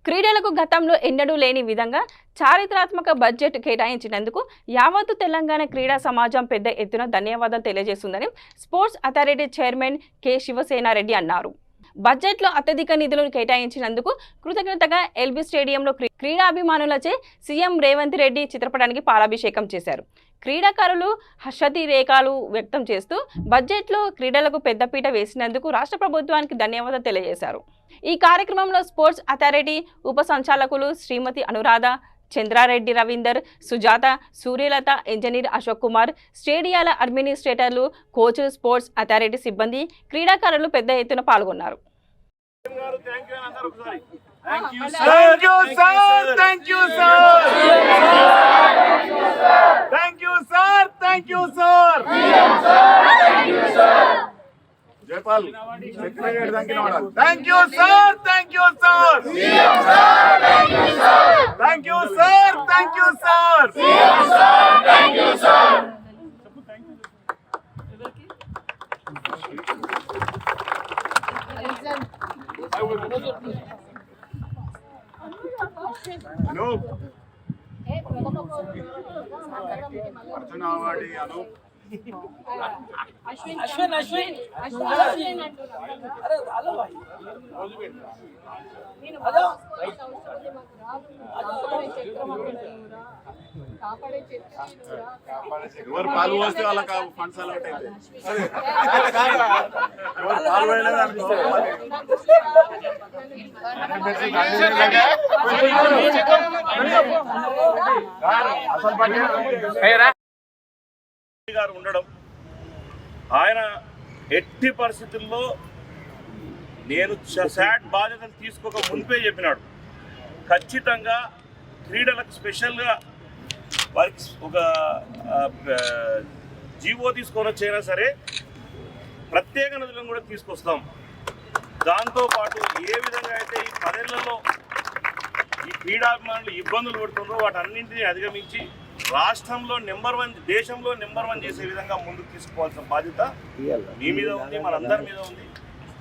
క్రీడలకు గతంలో ఎన్నడూ లేని విధంగా చారిత్రాత్మక బడ్జెట్ కేటాయించినందుకు యావత్తు తెలంగాణ క్రీడా సమాజం పెద్ద ఎత్తున ధన్యవాదాలు తెలియజేస్తుందని sports authority chairman K Sivasenareddy అన్నారు. బడ్జెట్లో అత్యధిక నిధులను కేటాయించినందుకు కృతజ్ఞతగా ఎల్బీ స్టేడియంలో క్రీడాభిమానులచే సీఎం రేవంత్ రెడ్డి చిత్రపటానికి పాలాభిషేకం చేశారు. క్రీడాకారులు హర్షాతిరేకాలు వ్యక్తం చేస్తూ బడ్జెట్లో క్రీడలకు పెద్దపీట వేసినందుకు రాష్ట్ర ప్రభుత్వానికి ధన్యవాదాలు తెలియజేశారు. ఈ కార్యక్రమంలో స్పోర్ట్స్ అథారిటీ ఉప సంచాలకులు శ్రీమతి అనురాధ, చంద్రారెడ్డి రవీందర్, సుజాత, సూర్యలత, ఇంజనీర్ అశోక్ కుమార్, స్టేడియాల అడ్మినిస్ట్రేటర్లు, కోచ్లు, స్పోర్ట్స్ అథారిటీ సిబ్బంది, క్రీడాకారులు పెద్ద ఎత్తున పాల్గొన్నారు. Jayapal secretary thank you sir, thank you sir, thank you sir, thank you sir, thank you sir. Arjuna award Anoop Ashwin अरे हेलो भाई ఎవరు పాలు వస్తే వాళ్ళకి ఫండ్స్ అలాట్ అయితే ఎవరు పాలు వేయలేదు అనుకో గారు ఉండడం, ఆయన ఎట్టి పరిస్థితుల్లో నేను శాట్ బాధ్యతలు తీసుకోక మునిపే చెప్పినాడు. ఖచ్చితంగా క్రీడలకు స్పెషల్గా వారికి ఒక జీవో తీసుకొని వచ్చైనా సరే ప్రత్యేక నిధులను కూడా తీసుకొస్తాం. దాంతోపాటు ఏ విధంగా అయితే ఈ 10 ఏళ్లలో ఈ క్రీడాభిమానులు ఇబ్బందులు పడుతుందో వాటన్నింటినీ అధిగమించి రాష్ట్రంలో నెంబర్ 1, దేశంలో నెంబర్ 1 చేసే విధంగా ముందుకు తీసుకోవాల్సిన బాధ్యత మీ మీద ఉంది, మనందరి మీద ఉంది.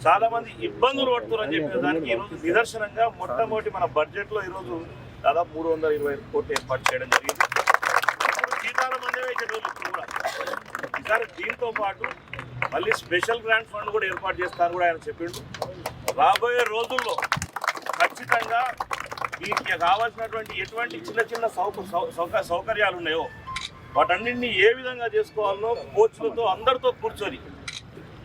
చాలా మంది ఇబ్బందులు పడుతున్నారని చెప్పిన దానికి ఈరోజు నిదర్శనంగా మొట్టమొదటి మన బడ్జెట్లో ఈరోజు దాదాపు 325 కోట్లు ఏర్పాటు చేయడం జరిగింది. జీతాల మందే ఇచ్చేటోళ్ళు కూడా ఈసారి దీంతో పాటు మళ్ళీ స్పెషల్ గ్రాంట్ ఫండ్ కూడా ఏర్పాటు చేస్తారని కూడా ఆయన చెప్పిండు. రాబోయే రోజుల్లో ఖచ్చితంగా వీరికి కావాల్సినటువంటి ఎటువంటి చిన్న చిన్న సౌకర్యాలు ఉన్నాయో వాటన్నింటినీ ఏ విధంగా చేసుకోవాలనో కోచ్లతో అందరితో కూర్చొని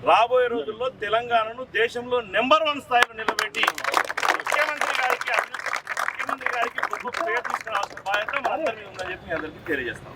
రాబోయే రోజుల్లో తెలంగాణను దేశంలో నెంబర్ 1 స్థాయిలో నిలబెట్టి ముఖ్యమంత్రి గారికి గొప్ప పేరు తీసుకురావాల్సిన బాధ్యత మనందరి మీద ఉందని చెప్పి అందరికీ తెలియజేస్తాం.